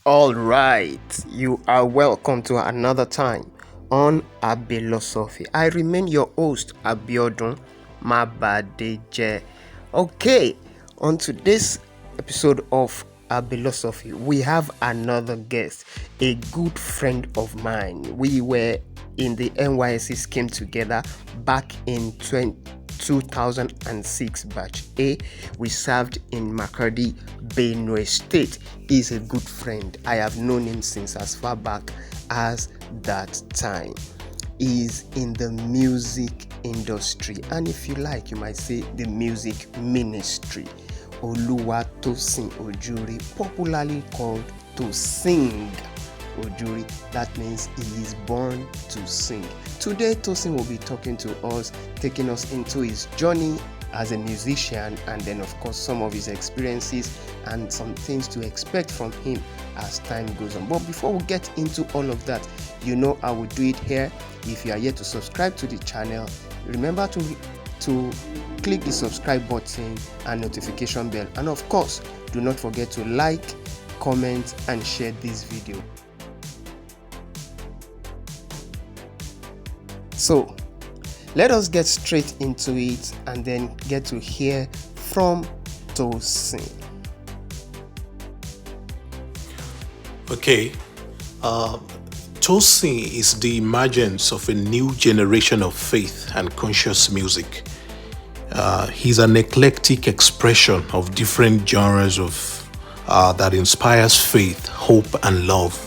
All right, you are welcome to another time on Abilosophy. I remain your host, Abiodun Mabadeje. Okay, on today's episode of Abilosophy, we have another guest, a good friend of mine. We were in the NYSC scheme together back in 2006 batch A. We served in Makurdi, Benue State. He's a good friend. I have known him since as far back as that time. He's in the music industry, and if you like, you might say the music ministry. Tosin Ojuri, popularly called Tosing Ojuri. That means he is born to sing. Today, Tosin will be talking to us, taking us into his journey as a musician, and then of course some of his experiences and some things to expect from him as time goes on. But before we get into all of that, you know I will do it here. If you are yet to subscribe to the channel, remember to click the subscribe button and notification bell, and of course do not forget to like, comment and share this video. So let us get straight into it and then get to hear from Tosin. Okay, Tosin is the emergence of a new generation of faith and conscious music. He's an eclectic expression of different genres of that inspires faith, hope, and love.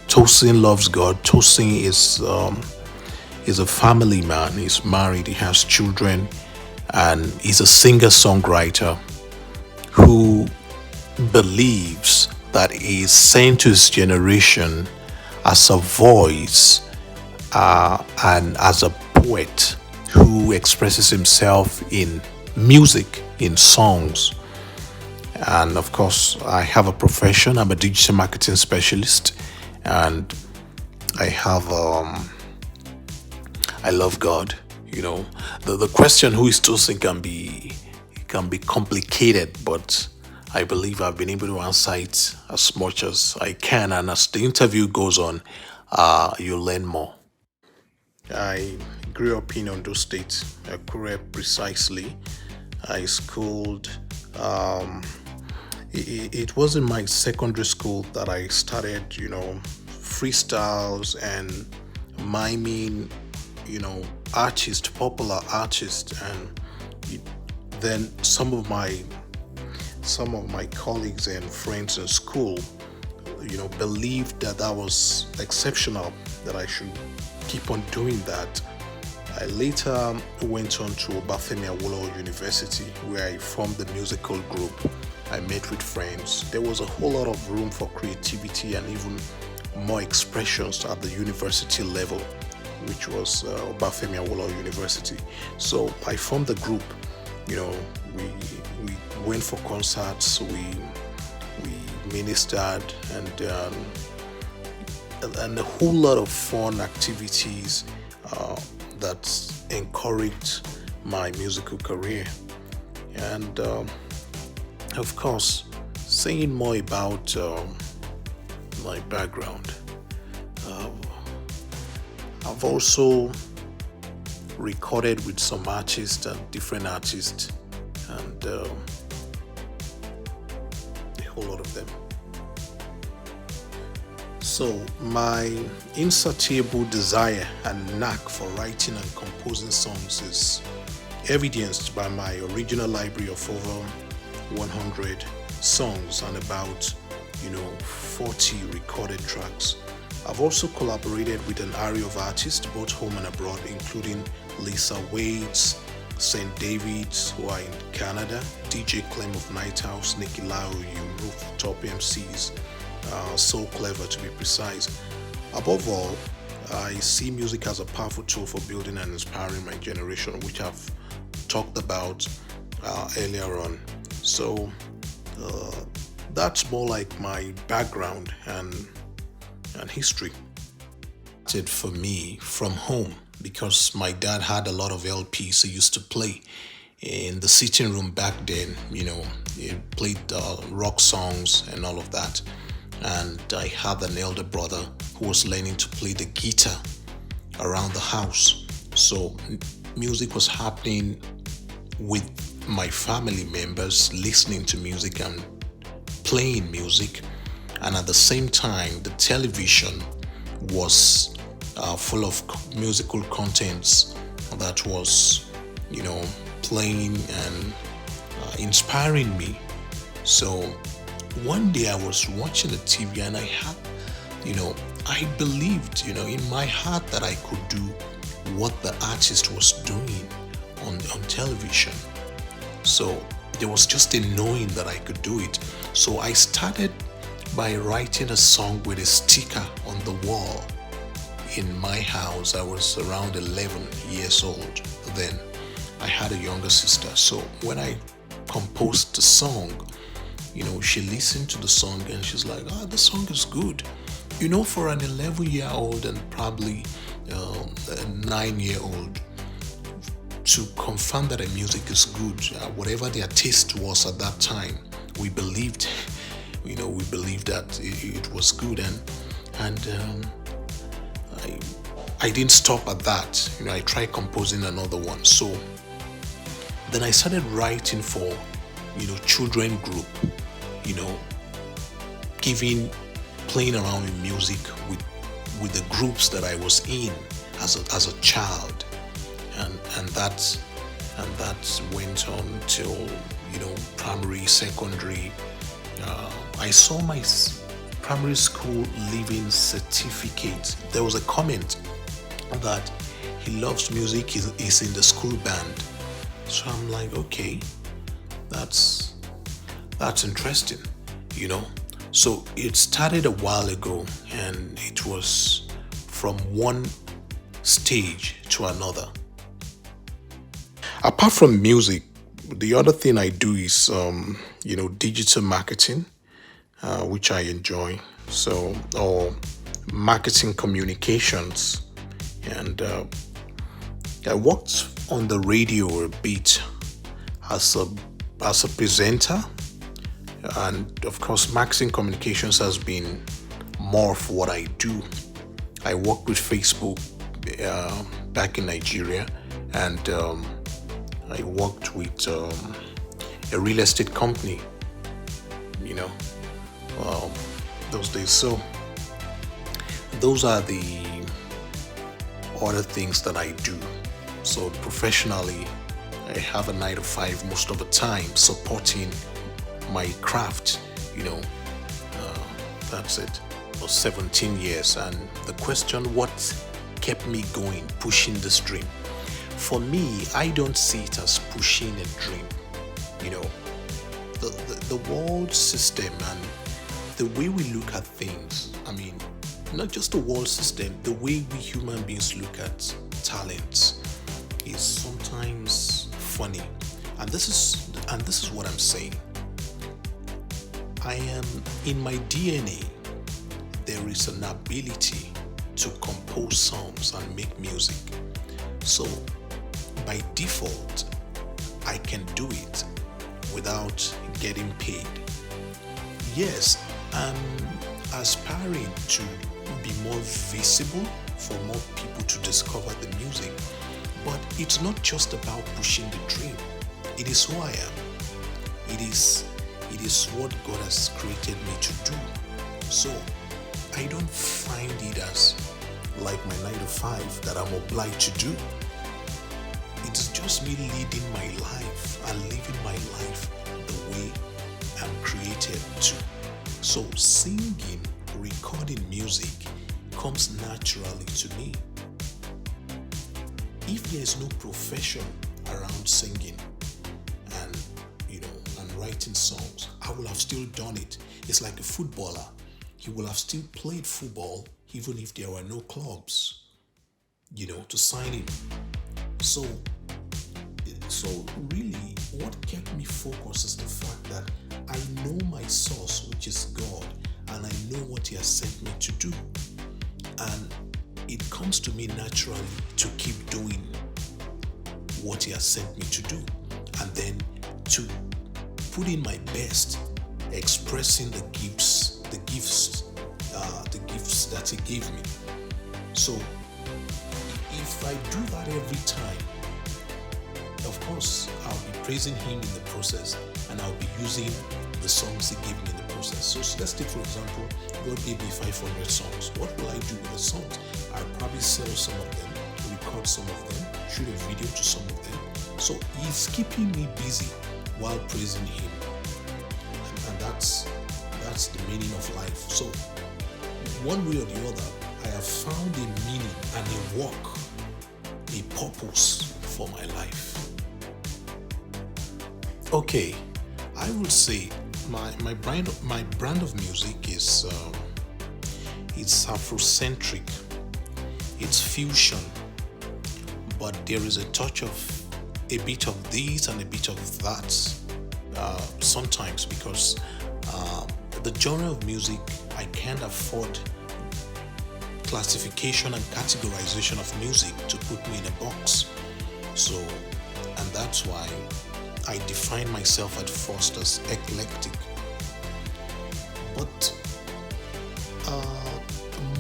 Tosin loves God. Tosin is a family man. He's married. He has children, and he's a singer-songwriter who believes that he is sent to his generation as a voice and as a poet who expresses himself in music, in songs. And of course, I have a profession. I'm a digital marketing specialist, and I love God. You know, the question who is Tosin can be complicated, but I believe I've been able to answer it as much as I can. And as the interview goes on, you'll learn more. I grew up in Ondo State, Akure precisely. I schooled. It was in my secondary school that I started, freestyles and miming, popular artists, and then some of my colleagues and friends in school, believed that was exceptional, that I should keep on doing that. I later went on to Obafemi Awolowo University, where I formed the musical group. I met with friends. There was a whole lot of room for creativity and even more expressions at the university level, which was Obafemi Awolowo University. So I formed the group. We went for concerts, we ministered, and a whole lot of fun activities that encouraged my musical career. And of course, saying more about my background, I've also recorded with some artists and different artists, and a whole lot of them. So my insatiable desire and knack for writing and composing songs is evidenced by my original library of over 100 songs and about 40 recorded tracks. I've also collaborated with an array of artists both home and abroad, including Lisa Waits, St. David's, who are in Canada, DJ Clem of Night House, Nicky Lau, Rooftop MCs, So Clever to be precise. Above all, I see music as a powerful tool for building and inspiring my generation, which I've talked about earlier on. So that's more like my background and history. It for me from home, because my dad had a lot of LPs he used to play in the sitting room back then. He played rock songs and all of that. And I had an elder brother who was learning to play the guitar around the house. So music was happening with my family members, listening to music and playing music. And at the same time, the television was full of musical contents that was, playing and inspiring me. So one day I was watching the TV and I believed, in my heart that I could do what the artist was doing on television. So there was just a knowing that I could do it. So I started by writing a song with a sticker on the wall in my house. I was around 11 years old then. I had a younger sister. So when I composed the song, she listened to the song and she's like, the song is good. For an 11-year-old and probably a 9-year-old, to confirm that the music is good, whatever their taste was at that time, we believed that it was good. And I didn't stop at that. I tried composing another one. So then I started writing for, children group, playing around with music with the groups that I was in as a child. And that went on till, primary, secondary. I saw my primary school leaving certificate. There was a comment that he loves music, he's in the school band. So I'm like, okay, that's interesting, So it started a while ago, and it was from one stage to another. Apart from music, the other thing I do is, digital marketing, which I enjoy. So, or marketing communications. And I worked on the radio a bit as a presenter. And of course, marketing communications has been more of what I do. I worked with Facebook back in Nigeria, and I worked with a real estate company, those days. So those are the other things that I do. So professionally, I have a 9 to 5 most of the time supporting my craft, that's it. For 17 years. And the question, what kept me going, pushing this dream? For me, I don't see it as pushing a dream. The world system and the way we look at things, not just the world system, the way we human beings look at talents is sometimes funny. And this is what I'm saying. I am in my DNA. There is an ability to compose songs and make music. So by default, I can do it without getting paid. Yes, I'm aspiring to be more visible for more people to discover the music. But it's not just about pushing the dream. It is who I am. It is what God has created me to do. So I don't find it as like my 9 to 5 that I'm obliged to do. It's just me leading my life and living my life the way I'm created to. So singing, recording music comes naturally to me. If there is no profession around singing and writing songs, I will have still done it. It's like a footballer. He will have still played football even if there were no clubs, to sign him. So really, what kept me focused is the fact that I know my source, which is God, and I know what He has sent me to do. And it comes to me naturally to keep doing what He has sent me to do. and then to put in my best, expressing the gifts that He gave me. So if I do that every time, of course, I'll be praising Him in the process, and I'll be using the songs He gave me in the process. So let's take, for example, God gave me 500 songs. What will I do with the songs? I'll probably sell some of them, record some of them, shoot a video to some of them. So He's keeping me busy while praising Him. And that's the meaning of life. So one way or the other, I have found a meaning and a work, a purpose for my life. Okay, I would say my brand of music is it's Afrocentric, it's fusion, but there is a touch of a bit of this and a bit of that sometimes, because the genre of music, I can't afford classification and categorization of music to put me in a box. So, and that's why I define myself at first as eclectic. But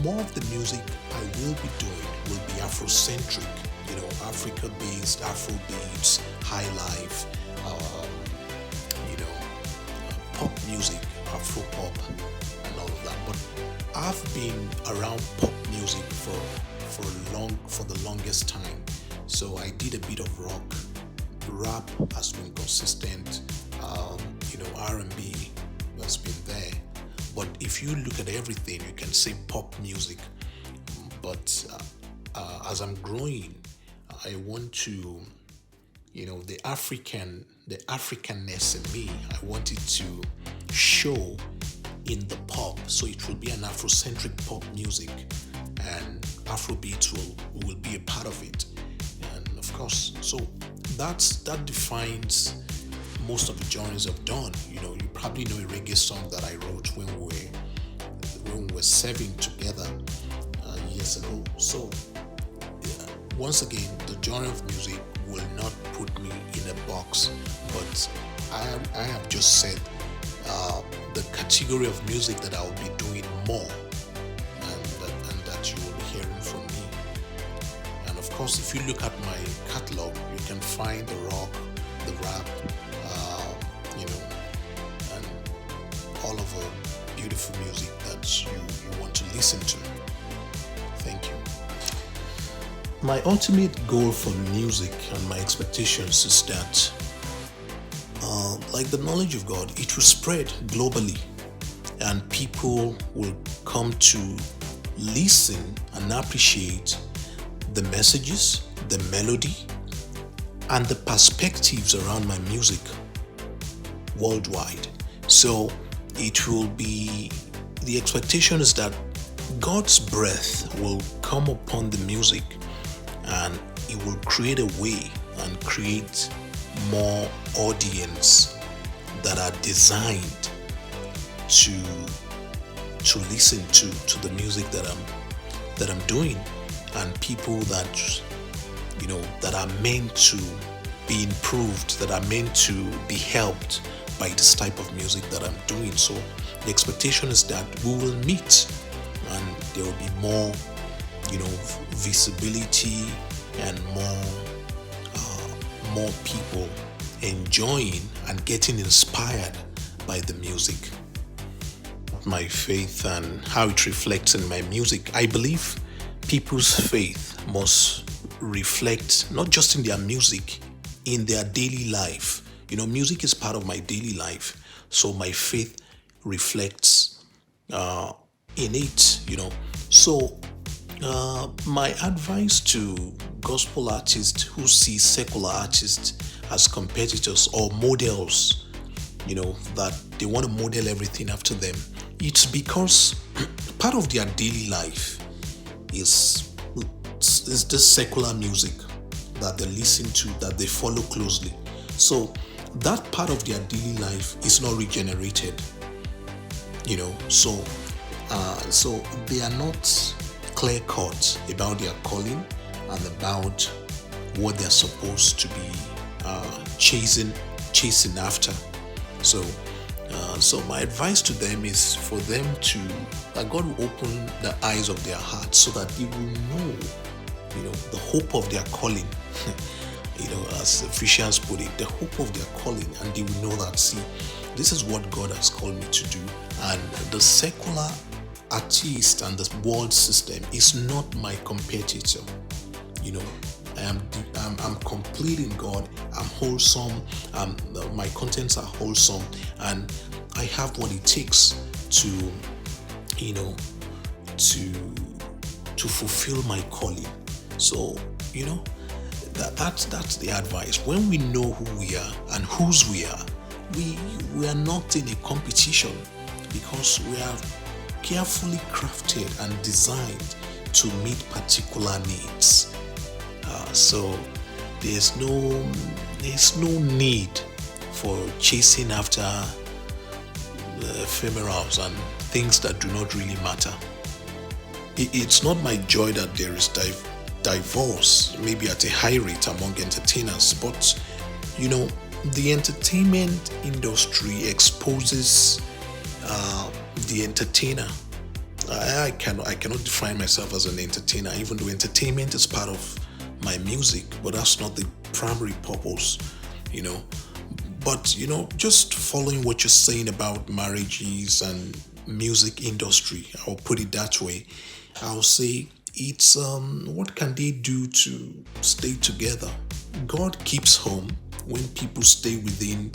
more of the music I will be doing will be Afrocentric, Africa-based, Afro beats, high life, pop music, Afro pop, and all of that. But I've been around pop music for the longest time. So I did a bit of rock. Rap has been consistent. R&B has been there. But if you look at everything, you can say pop music. But as I'm growing, I want to, the Africanness in me, I want it to show in the pop. So it will be an Afrocentric pop music, and Afrobeat will be a part of it. And of course, so that defines most of the genres I've done. You probably know a reggae song that I wrote when we were serving together years ago. So once again, the genre of music will not put me in a box, but I have just said the category of music that I will be doing more, and that you will be hearing from me. And of course, if you look at my catalog, you can find the rock, the rap, and all of the beautiful music that you want to listen to. Thank you. My ultimate goal for music and my expectations is that, like the knowledge of God, it will spread globally, and people will come to listen and appreciate the messages, the melody, and the perspectives around my music worldwide. So it will be, the expectation is that God's breath will come upon the music, and it will create a way and create more audience that are designed to listen to the music that I'm doing, and people that that are meant to be improved, that are meant to be helped by this type of music that I'm doing. So the expectation is that we will meet, and there will be more visibility, and more people enjoying and getting inspired by the music. My faith and how it reflects in my music. I believe people's faith must reflect not just in their music, in their daily life. Music is part of my daily life, so my faith reflects in it. So my advice to gospel artists who see secular artists as competitors or models, that they want to model everything after them, it's because part of their daily life is this secular music that they listen to, that they follow closely. So that part of their daily life is not regenerated, so they are not clear cut about their calling and about what they're supposed to be chasing after. So, so my advice to them is for them to that God will open the eyes of their hearts so that they will know, the hope of their calling. As Ephesians put it, the hope of their calling, and they will know that, see, this is what God has called me to do. And the secular artist and the world system is not my competitor. I'm complete in God. I'm wholesome. My contents are wholesome, and I have what it takes to fulfill my calling. So that's the advice. When we know who we are and whose we are, we are not in a competition, because we are carefully crafted and designed to meet particular needs. So there's no need for chasing after ephemerals and things that do not really matter. It's not my joy that there is divorce, maybe at a high rate among entertainers, but the entertainment industry exposes the entertainer. I cannot define myself as an entertainer, even though entertainment is part of my music, but that's not the primary purpose. But just following what you're saying about marriages and music industry, I'll put it that way. I'll say it's what can they do to stay together? God keeps home when people stay within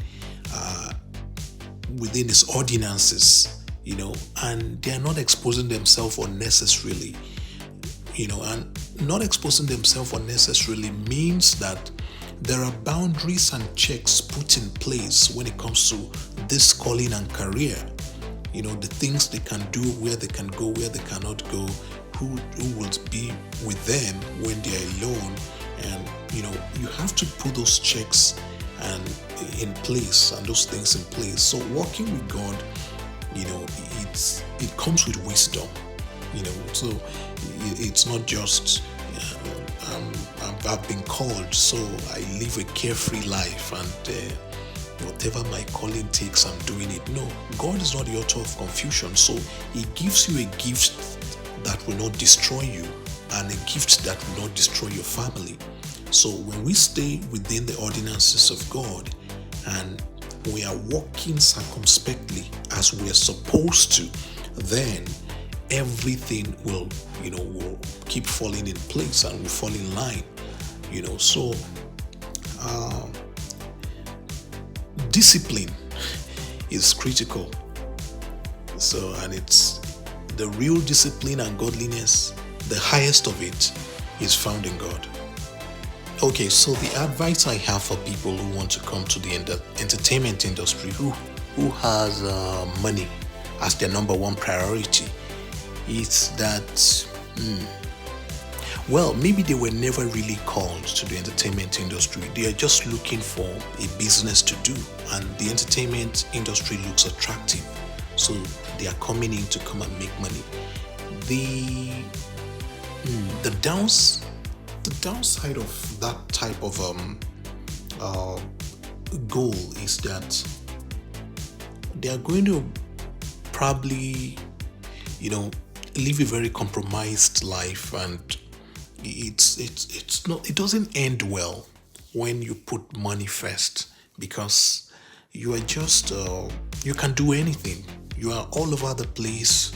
his ordinances, and they're not exposing themselves unnecessarily. And not exposing themselves unnecessarily means that there are boundaries and checks put in place when it comes to this calling and career. The things they can do, where they can go, where they cannot go, who will be with them when they're alone. And you have to put those checks in place, and those things in place. So walking with God, it comes with wisdom. So it's not just I've been called, so I live a carefree life, and whatever my calling takes, I'm doing it. No, God is not the author of confusion. So He gives you a gift that will not destroy you, and a gift that will not destroy your family. So when we stay within the ordinances of God and we are walking circumspectly as we are supposed to, then everything will keep falling in place and will fall in line. So discipline is critical. So, and it's the real discipline and godliness, the highest of it is found in God. Okay, so the advice I have for people who want to come to the entertainment industry, who has money as their number one priority, is that maybe they were never really called to the entertainment industry. They are just looking for a business to do, and the entertainment industry looks attractive, so they are coming in to come and make money. The downside of that type of goal is that they are going to probably live a very compromised life, and it doesn't end well when you put money first, because you are just you can do anything. You are all over the place.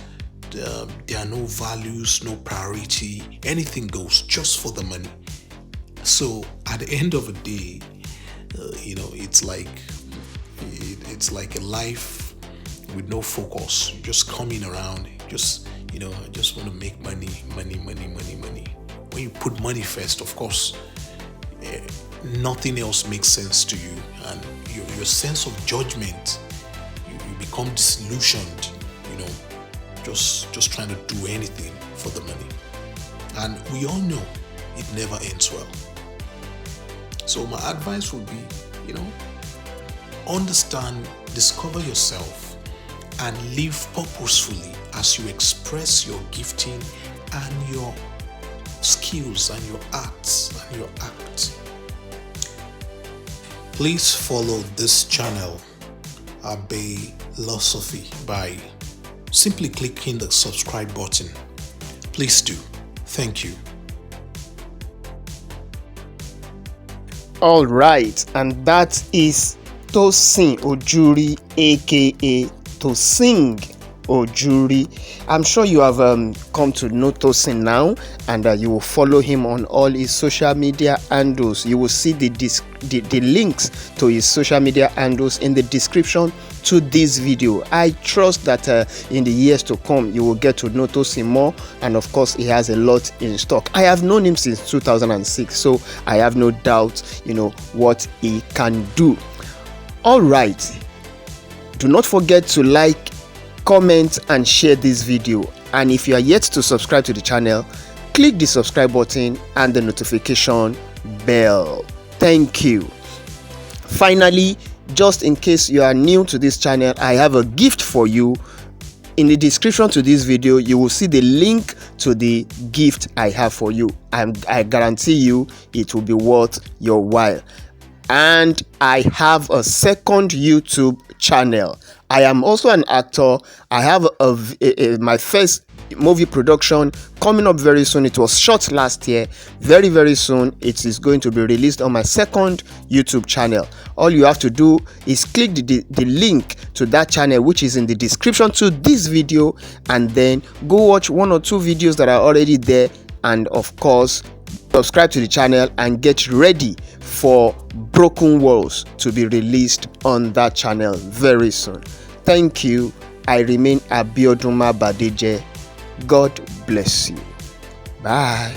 There are no values, no priority. Anything goes just for the money. So at the end of the day, it's like a life with no focus. You're just coming around, I just want to make money. When you put money first, of course, nothing else makes sense to you, and your sense of judgment, you become disillusioned, just trying to do anything for the money. And we all know it never ends well. So my advice would be, understand, discover yourself, and live purposefully as you express your gifting and your skills and your arts and your act. Please follow this channel, Philosophy, by simply clicking the subscribe button. Please do. Thank you. All right, and that is Tosin Ojuri, aka Tosing Ojuri. I'm sure you have come to know Tosin now, and you will follow him on all his social media handles. You will see the links to his social media handles in the description to this video. I trust that in the years to come you will get to know Tosin more, and of course he has a lot in stock. I have known him since 2006, so I have no doubt what he can do. All right, do not forget to like, comment and share this video, and if you are yet to subscribe to the channel, click the subscribe button and the notification bell. Thank you. Finally, just in case you are new to this channel, I have a gift for you. In the description to this video you will see the link to the gift I have for you, and I guarantee you it will be worth your while. And I have a second YouTube channel. I am also an actor. I have my first movie production coming up very soon. It was shot last year. Very soon it is going to be released on my second YouTube channel. All you have to do is click the link to that channel, which is in the description to this video, and then go watch one or two videos that are already there, and of course subscribe to the channel and get ready for Broken Walls to be released on that channel very soon. Thank you. I remain Abiodun Badeje. God bless you. Bye.